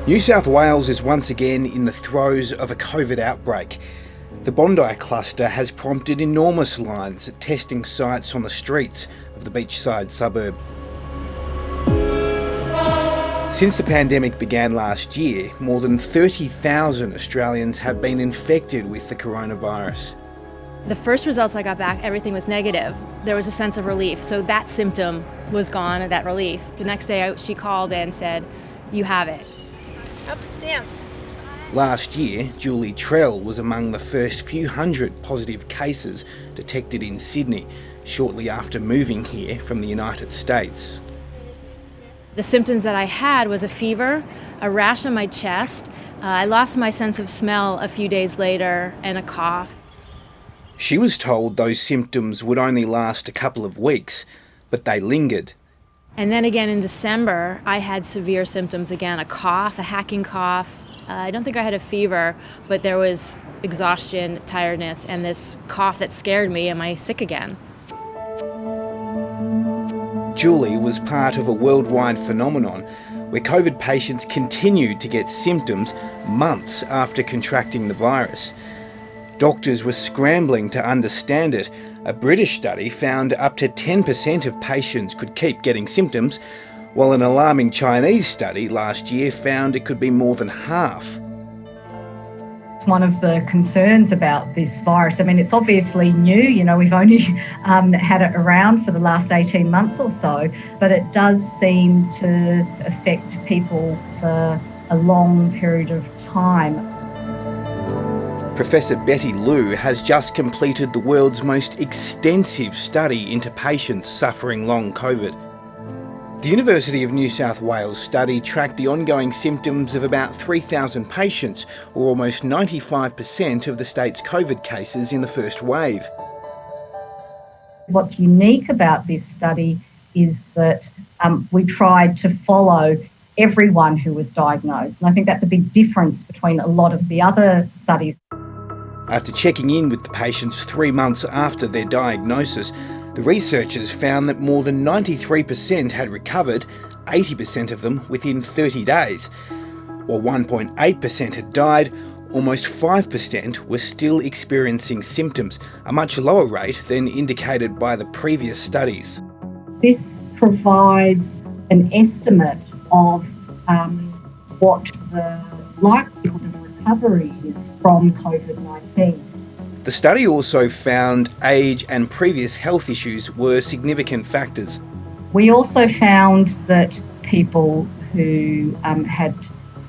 New South Wales is once again in the throes of a COVID outbreak. The Bondi cluster has prompted enormous lines at testing sites on the streets of the beachside suburb. Since the pandemic began last year, more than 30,000 Australians have been infected with the coronavirus. The first results I got back, everything was negative. There was a sense of relief, so that symptom was gone, that relief. The next day she called and said, "You have it." Up, dance. Last year, Julie Trell was among the first few hundred positive cases detected in Sydney, shortly after moving here from the United States. The symptoms that I had was a fever, a rash on my chest, I lost my sense of smell a few days later, and a cough. She was told those symptoms would only last a couple of weeks, but they lingered. And then again in December, I had severe symptoms again, a cough, a hacking cough. I don't think I had a fever, but there was exhaustion, tiredness, and this cough that scared me. Am I sick again? Julie was part of a worldwide phenomenon where COVID patients continued to get symptoms months after contracting the virus. Doctors were scrambling to understand it. A British study found up to 10% of patients could keep getting symptoms, while an alarming Chinese study last year found it could be more than half. One of the concerns about this virus, I mean, it's obviously new, we've only had it around for the last 18 months or so, but it does seem to affect people for a long period of time. Professor Betty Liu has just completed the world's most extensive study into patients suffering long COVID. The University of New South Wales study tracked the ongoing symptoms of about 3,000 patients, or almost 95% of the state's COVID cases in the first wave. What's unique about this study is that we tried to follow everyone who was diagnosed, and I think that's a big difference between a lot of the other studies. After checking in with the patients 3 months after their diagnosis, the researchers found that more than 93% had recovered, 80% of them within 30 days. While 1.8% had died, almost 5% were still experiencing symptoms, a much lower rate than indicated by the previous studies. This provides an estimate of what the likelihood of recovery is from COVID-19. The study also found age and previous health issues were significant factors. We also found that people who had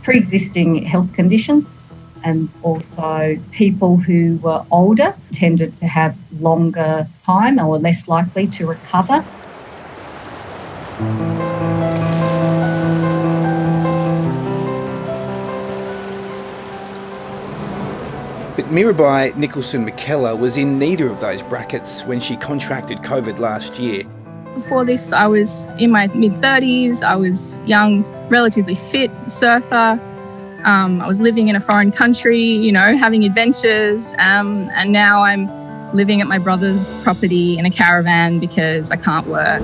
pre-existing health conditions and also people who were older tended to have longer time or were less likely to recover. But Mirabai Nicholson-McKellar was in neither of those brackets when she contracted COVID last year. Before this, I was in my mid-30s, I was young, relatively fit, surfer. I was living in a foreign country, having adventures, and now I'm living at my brother's property in a caravan because I can't work.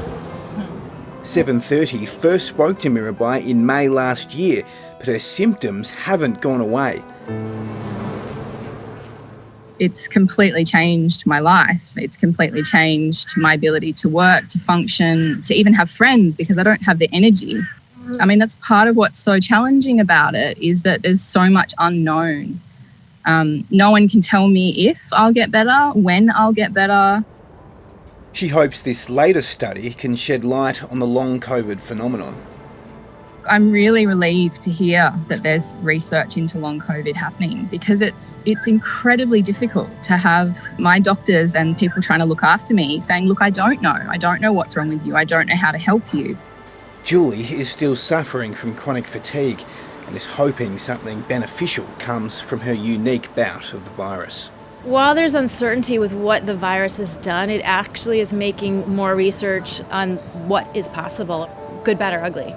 7:30 first spoke to Mirabai in May last year, but her symptoms haven't gone away. It's completely changed my life. It's completely changed my ability to work, to function, to even have friends because I don't have the energy. I mean, that's part of what's so challenging about it is that there's so much unknown. No one can tell me if I'll get better, when I'll get better. She hopes this latest study can shed light on the long COVID phenomenon. I'm really relieved to hear that there's research into long COVID happening because it's incredibly difficult to have my doctors and people trying to look after me saying, look, I don't know what's wrong with you. I don't know how to help you. Julie is still suffering from chronic fatigue and is hoping something beneficial comes from her unique bout of the virus. While there's uncertainty with what the virus has done, it actually is making more research on what is possible, good, bad, or ugly.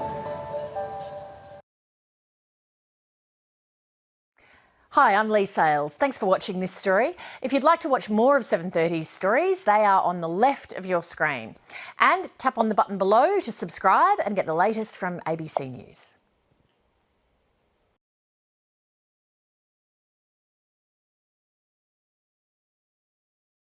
Hi, I'm Lee Sales. Thanks for watching this story. If you'd like to watch more of 7:30's stories, they are on the left of your screen. And tap on the button below to subscribe and get the latest from ABC News.